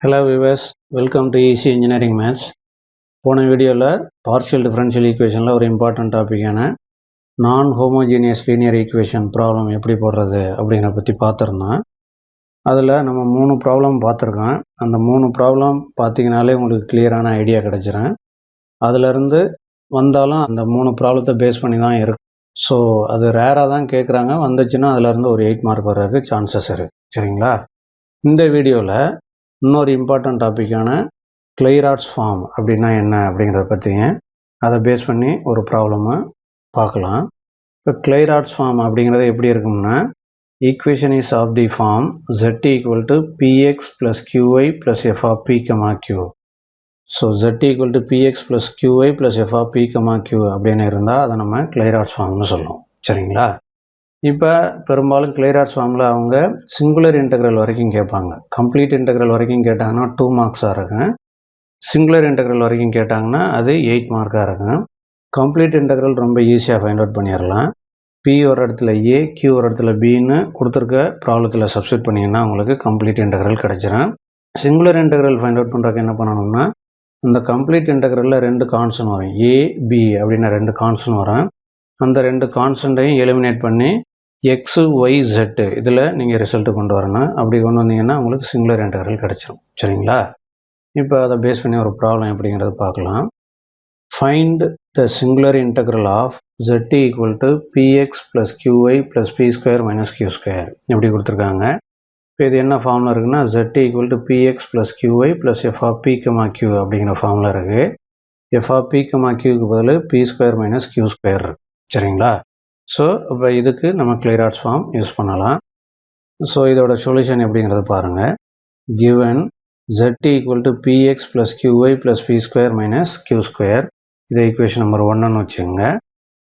Hello viewers, welcome to EC Engineering Maths. போன வீடியோவில் partial differential ஈக்குவேஷனில் ஒரு இம்பார்ட்டன்ட் டாப்பிக்கான நான் ஹோமோஜீனியஸ் லீனியர் ஈக்குவேஷன் ப்ராப்ளம் எப்படி போடுறது அப்படிங்கிற பற்றி பார்த்துருந்தோம். அதில் நம்ம 3 ப்ராப்ளம் பார்த்துருக்கோம். அந்த 3 ப்ராப்ளம் பார்த்தீங்கனாலே உங்களுக்கு கிளியரான ஐடியா கிடச்சிரும். அதிலிருந்து வந்தாலும் அந்த 3 ப்ராப்ளத்தை பேஸ் பண்ணி தான் இருக்கும். ஸோ அது ரேராக தான் கேட்குறாங்க. வந்துச்சுன்னா அதிலேருந்து ஒரு 8 மார்க் வர்றதுக்கு சான்சஸ் இருக்குது. சரிங்களா? இந்த வீடியோவில் இன்னொரு இம்பார்ட்டன்ட் டாப்பிக்கான கிளைராட்ஸ் ஃபார்ம் அப்படின்னா என்ன அப்படிங்கிறத பற்றிங்க அதை பேஸ் பண்ணி ஒரு ப்ராப்ளமை பார்க்கலாம். இப்போ கிளைராட்ஸ் ஃபார்ம் அப்படிங்கிறது எப்படி இருக்கும்னா, equation is of the form z equal to px plus qy plus f of p, q. So z equal to px plus qy plus f of p, q அப்படின்னு இருந்தால் அதை நம்ம கிளைராட்ஸ் ஃபார்ம்னு சொல்லுவோம். சரிங்களா? இப்போ பெரும்பாலும் கிளைராட்ஸ் ஃபார்மில் அவங்க சிங்குலர் இன்டெக்ரல் வரைக்கும் கேட்பாங்க. கம்ப்ளீட் இன்டெக்ரல் வரைக்கும் கேட்டாங்கன்னா 2 மார்க்ஸாக இருக்கும். சிங்குலர் இன்டெக்ரல் வரைக்கும் கேட்டாங்கன்னா அது 8 மார்க்காக இருக்கும். கம்ப்ளீட் இன்டெக்ரல் ரொம்ப ஈஸியாக ஃபைண்ட் அவுட் பண்ணிடலாம். பி ஒரு இடத்துல ஏ, கியூ ஒரு இடத்துல பின்னு கொடுத்துருக்க ப்ராப்ளத்தில் சப்ஸ்டிட் பண்ணிங்கன்னா உங்களுக்கு கம்ப்ளீட் இன்டெக்ரல் கிடச்சிரும். சிங்குலர் இன்டெக்ரல் ஃபைண்ட் அவுட் பண்ணுறதுக்கு என்ன பண்ணணும்னா, இந்த கம்ப்ளீட் இன்டெக்ரலில் 2 கான்ஸ்டன்ட் வரும். ஏ பி அப்படின்னு 2 கான்ஸ்டன்ட் வரும். அந்த 2 கான்ஸ்டன்ட்டையும் எலிமினேட் பண்ணி எக்ஸு ஒய் ஜெட்டு இதில் நீங்கள் ரிசல்ட்டு கொண்டு வரணும். அப்படி கொண்டு வந்தீங்கன்னா உங்களுக்கு சிங்குலர் இன்டெக்ரல் கிடச்சிரும். சரிங்களா? இப்போ அதை பேஸ் பண்ணி ஒரு ப்ராப்ளம் எப்படிங்கிறது பார்க்கலாம். Find the singular integral of z equal to px plus qy plus p square minus q square இப்படி கொடுத்துருக்காங்க. இப்போ இது என்ன ஃபார்மில் இருக்குன்னா, z equal to px plus qy plus f of p, q அப்படிங்கிற ஃபார்மில் இருக்குது. f of p, qக்கு பதில் p square minus q square இருக்குது. சரிங்களா? ஸோ இப்போ இதுக்கு நம்ம கிளைராட்ஸ் ஃபார்ம் யூஸ் பண்ணலாம். ஸோ இதோட சொல்யூஷன் எப்படிங்கிறது பாருங்கள். Given z equal to px plus qy plus p square minus q square, இது ஈக்குவேஷன் நம்பர் 1ன்னு வச்சுக்கோங்க.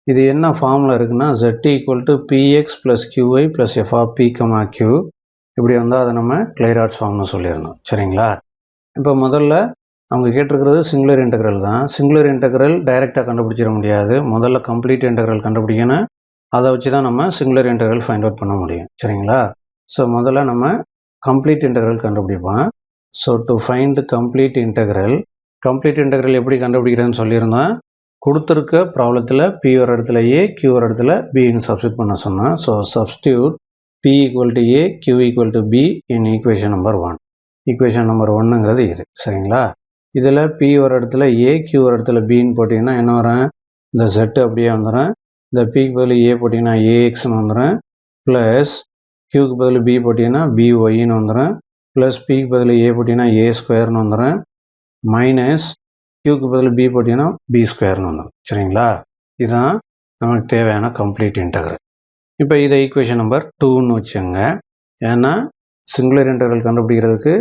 இது என்ன ஃபார்மில் இருக்குன்னா, z equal to px plus qy plus f of p, q இப்படி வந்தால் அதை நம்ம கிளைராட்ஸ் ஃபார்ம்னு சொல்லிடணும். சரிங்களா? இப்போ முதல்ல அவங்க கேட்டிருக்கிறது சிங்குலர் இன்டெக்ரல் தான். சிங்குலர் இன்டெக்ரல் டைரெக்டாக கண்டுபிடிச்சிட முடியாது. முதல்ல கம்ப்ளீட் இன்டெக்ரல் கண்டுபிடிக்கணும். அதை வச்சு தான் நம்ம சிங்குலர் இன்டெக்ரல் ஃபைண்ட் அவுட் பண்ண முடியும். சரிங்களா? ஸோ முதல்ல நம்ம கம்ப்ளீட் இன்டெக்ரல் கண்டுபிடிப்போம். So to find complete integral எப்படி கண்டுபிடிக்கிறதுன்னு சொல்லியிருந்தோம். கொடுத்துருக்க ப்ராப்ளத்தில் பி ஒரு இடத்துல ஏ, கியூ ஒரு இடத்துல பின்னு சப்ஸ்டியூட் பண்ண சொன்னோம். So substitute P equal to A, Q equal to P in equation number 1. Equation number 1ங்கிறது இது. சரிங்களா? இதில் பி ஒரு இடத்துல ஏ, கியூ ஒரு இடத்துல பின்னு போட்டிங்கன்னா என்ன வரும், இந்த செட்டு அப்படியே வந்துடும். இந்த பிக்கு பதில் ஏ போட்டிங்கன்னா ஏஎக்ஸ்னு வந்துடும், ப்ளஸ் கியூக்கு பதில் பி போட்டிங்கன்னா பிஒய்ன்னு வந்துடும், ப்ளஸ் பிக்கு பதில் ஏ போட்டிங்கன்னா ஏ ஸ்கொயர்னு வந்துடும், மைனஸ் கியூக்கு பதில் பி போட்டிங்கன்னா பி ஸ்கொயர்னு வந்துடும். சரிங்களா? இதுதான் நமக்கு தேவையான கம்ப்ளீட் இன்டெக்ரல். இப்போ இதை ஈக்குவேஷன் நம்பர் 2ன்னு வச்சுங்க. ஏன்னா சிங்குலர் இன்டெக்ரல் கண்டுபிடிக்கிறதுக்கு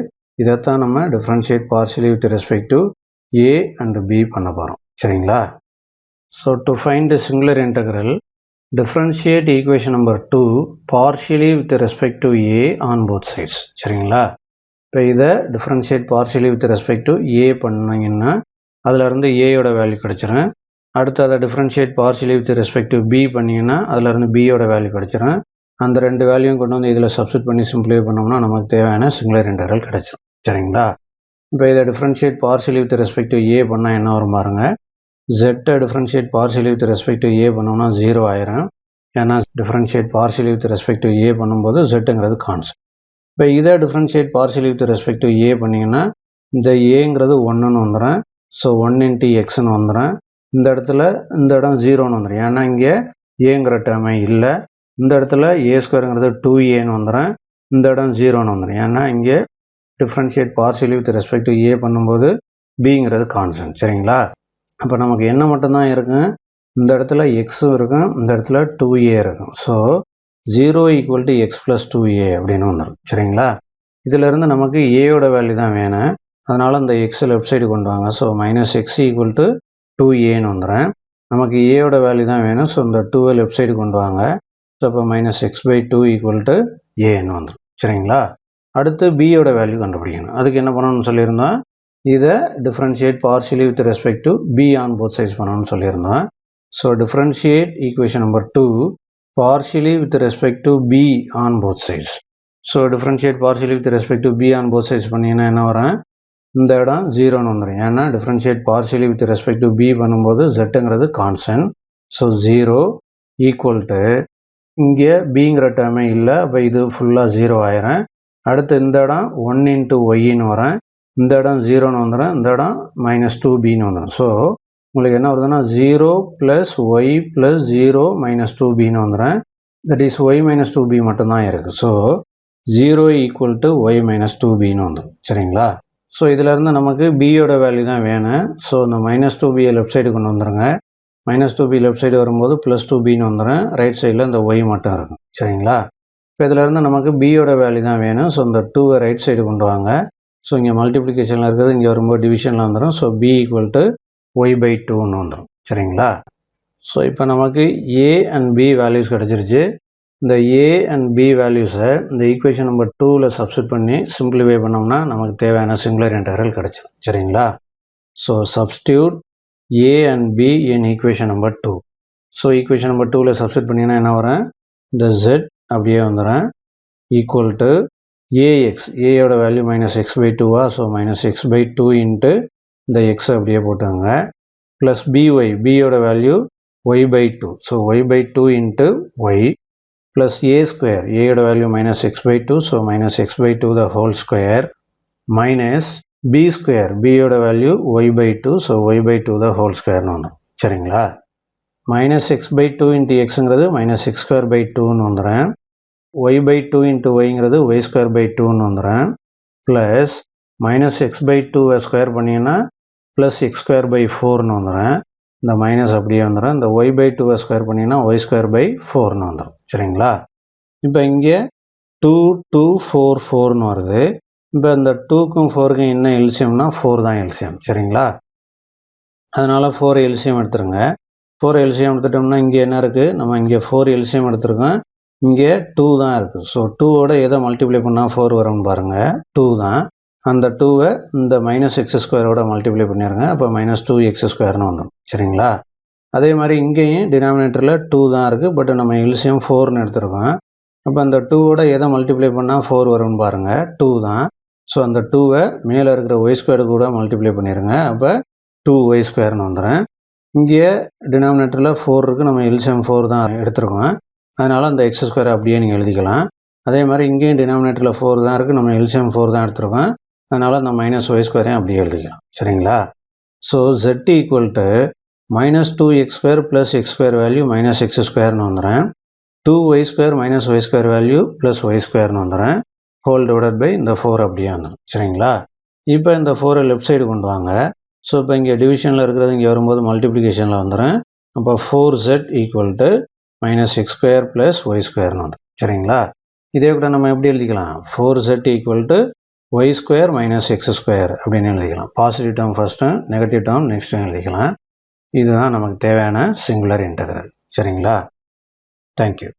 இதைத்தான் நம்ம differentiate partially with respect to a and b பண்ண போகிறோம். சரிங்களா? So to find the singular integral, differentiate equation number 2 partially with respect to a on both sides. சரிங்களா? இப்போ இதை differentiate partially with respect to a பண்ணிங்கன்னா அதிலிருந்து ஏயோட value கிடச்சிரும். அடுத்து அதை differentiate partially with respect to b பண்ணிங்கன்னா அதிலிருந்து பியோட வேல்யூ கிடச்சிரும். அந்த 2 வேல்யூவும் கொண்டு வந்து இதில் சப்ஸ்டிட் பண்ணி சிம்பிளிஃபை பண்ணோம்னா நமக்கு தேவையான சிங்குலர் இன்டெக்ரல் கிடச்சிரும். சரிங்களா? இப்போ இதை differentiate partially with respect to a பண்ணால் என்ன வரும் பாருங்க. z differentiate partially with respect to A பண்ணோம்னா 0 ஆயிரும். ஏன்னா differentiate partially with respect to A பண்ணும்போது zங்கிறது கான்ஸ்டன்ட். இப்போ இதை differentiate partially with respect to A பண்ணிங்கன்னா இந்த ஏங்கிறது 1ன்னு வந்துடும். ஸோ 1 × xன்னு வந்துடும். இந்த இடம் 0ன்னு வந்துடும். ஏன்னா இங்கே ஏங்கிற டேர்மே இல்லை. இந்த இடத்துல ஏ ஸ்கொயருங்கிறது 2ஏன்னு வந்துடும். இந்த இடம் 0ன்னு வந்துடும். ஏன்னா இங்கே differentiate partially with respect to A பண்ணும்போது பிங்கிறது கான்ஸ்டன்ட். சரிங்களா? அப்போ நமக்கு என்ன மட்டும்தான் இருக்கும், இந்த இடத்துல எக்ஸும் இருக்கும், இந்த இடத்துல 2a இருக்கும். So 0 equal to X plus 2a அப்படின்னு வந்துடும். சரிங்களா? இதிலிருந்து நமக்கு ஏயோட வேல்யூ தான் வேணும். அதனால் அந்த எக்ஸை லெஃப்ட் சைடு கொண்டு வாங்க. So minus X equal to 2aன்னு வந்துடும். நமக்கு ஏயோட வேல்யூ தான் வேணும். ஸோ இந்த 2 லெஃப்ட் சைடு கொண்டு வாங்க. ஸோ இப்போ minus x by 2 equal to ஏன்னு வந்துடும். சரிங்களா? அடுத்து பியோட வேல்யூ கண்டுபிடிக்கணும். அதுக்கு என்ன பண்ணணும்னு சொல்லியிருந்தோம், இதை differentiate partially with respect to b on both sides பண்ணணும்னு சொல்லியிருந்தோம். So differentiate equation number 2 partially with respect to b on both sides. So differentiate partially with respect to b on both sides பண்ணிங்கன்னா என்ன வரும், இந்த இடம் 0ன்னு வந்துடும். ஏன்னா differentiate partially with respect to b பண்ணும்போது ஜெட்டுங்கிறது கான்ஸ்டன்ட். ஸோ 0 ஈக்குவல் டு இங்கே பிங்கிற டேர்மே இல்லை, அப்போ இது ஃபுல்லாக 0 ஆயிரும். அடுத்து இந்த இடம் 1 இன்ட்டு ஒய்ன்னு வரேன், இந்த இடம் 0ன்னு வந்துடும், இந்த இடம் -2bன்னு வந்துடும். ஸோ உங்களுக்கு என்ன வருதுன்னா 0 + y + 0 - 2bன்னு வந்துடும். தட் இஸ் y - 2b மட்டும்தான் இருக்குது. ஸோ 0 ஈக்குவல் டு y - 2bன்னு வந்துடும். சரிங்களா? ஸோ இதிலேருந்து நமக்கு பியோட வேல்யூ தான் வேணும். ஸோ இந்த -2bயை லெஃப்ட் சைடு கொண்டு வந்துடுங்க. -2b லெஃப்ட் சைடு வரும்போது +2bன்னு வந்துடும். ரைட் சைடில் இந்த y மட்டும் இருக்கும். சரிங்களா? இப்போ இதிலேருந்து நமக்கு பியோட வேல்யூ தான் வேணும். ஸோ இந்த 2வை ரைட் சைடு கொண்டு வாங்க. ஸோ இங்கே மல்டிப்ளிகேஷனில் இருக்கிறது இங்கே வரும்போது டிவிஷனில் வந்துடும். ஸோ b ஈக்குவல் டு y/2ன்னு வந்துடும். சரிங்களா? ஸோ இப்போ நமக்கு a அண்ட் b வேல்யூஸ் கிடச்சிருச்சு. இந்த a அண்ட் b வேல்யூஸை இந்த ஈக்குவேஷன் நம்பர் 2ல் சப்ஸ்டிட் பண்ணி சிம்பிளிஃபை பண்ணோம்னா நமக்கு தேவையான சிங்குலர் இன்டெக்ரல் கிடச்சிடும். சரிங்களா? So substitute a and b in equation number 2. So equation number 2ல் சப்ஸ்டிட் பண்ணிங்கன்னா என்ன வரும், இந்த z அப்படியே வந்துடும் ஈக்குவல் டு ax, aயோட value -x/2 so -x/2 into இந்த x அப்படியே போட்டுங்க, ப்ளஸ் by, bயோட value y/2 so y/2 into y plus a², aயோட value -x/2 so -x/2 the whole square minus b², bயோட value y/2 so y/2 the whole ஸ்கொயர்னு வந்துடும். சரிங்களா? -x/2 into எக்ஸுங்கிறது -x²/2ன்னு வந்துடும், y/2 இன்ட்டு ஒய்ங்கிறது y²/2ன்னு வந்துடும், ப்ளஸ் -x/2 ஸ்கொயர் பண்ணிங்கன்னா plus x²/4ன்னு வந்துடும். இந்த மைனஸ் அப்படியே வந்துடும். இந்த y/2 ஸ்கொயர் பண்ணிங்கன்னா y²/4ன்னு வந்துடும். சரிங்களா? இப்போ இங்கே 2 2 4 4ன்னு வருது. இப்போ இந்த 2க்கும் 4க்கும் என்ன எல்சியம்னா 4 தான் எல்சியம். சரிங்களா? அதனால் 4 எல்சியம் எடுத்துருங்க. 4 எல்சியம் எடுத்துட்டோம்னா இங்கே என்ன இருக்குது, நம்ம இங்கே 4 எல்சியம் எடுத்துருக்கோம், இங்கே 2 தான் இருக்குது. ஸோ 2வோட எதை மல்டிப்ளை பண்ணால் 4 வரும்னு பாருங்கள், 2 தான். அந்த 2வை இந்த -x² மல்டிப்ளை பண்ணிடுங்க, அப்போ -2x² வந்துடும். சரிங்களா? அதே மாதிரி இங்கேயும் டினாமினேட்டரில் 2 தான் இருக்குது, பட் நம்ம எல்சியம் 4ன்னு எடுத்துருக்கோம். அப்போ அந்த 2வோட எதை மல்டிப்ளை பண்ணால் 4 வரும்னு பாருங்கள், 2 தான். ஸோ அந்த 2வை மேலே இருக்கிற y² கூட மல்டிப்ளை பண்ணிடுங்க, அப்போ 2y² வந்துடும். இங்கே டினாமினேட்டரில் 4 இருக்குது, நம்ம எல்சியம் 4 தான் எடுத்துருக்கோம், அதனால் அந்த x² அப்படியே நீங்கள் எழுதிக்கலாம். அதே மாதிரி இங்கேயும் டினாமினேட்டரில் 4 தான் இருக்குது, நம்ம எல்சியம் 4 தான் எடுத்துருக்கோம், அதனால் அந்த -y² அப்படியே எழுதிக்கலாம். சரிங்களா? So z equal to -2x² plus x² value -x²ன்னு வந்துடும், 2y² -y² வேல்யூ ப்ளஸ் y²ன்னு வந்துடும், ஹோல் டிவைடட் பை இந்த 4 அப்படியே வந்துடும். சரிங்களா? இப்போ இந்த 4 லெஃப்ட் சைடு கொண்டு வாங்க. ஸோ இப்போ இங்கே டிவிஷனில் இருக்கிறது இங்கே வரும்போது மல்டிப்ளிகேஷனில் வந்துடும், அப்போ 4z equal to -x² plus y²ன்னு வந்துடும். சரிங்களா? இதே கூட நம்ம எப்படி எழுதிக்கலாம், 4z equal to y² - x² அப்படின்னு எழுதிக்கலாம். பாசிட்டிவ் டேர்ம் ஃபஸ்ட்டும் நெகட்டிவ் டேர்ம் நெக்ஸ்ட்டும் எழுதிக்கலாம். இதுதான் நமக்கு தேவையான சிங்குலர் இன்டெக்ரல். சரிங்களா? தேங்க்யூ.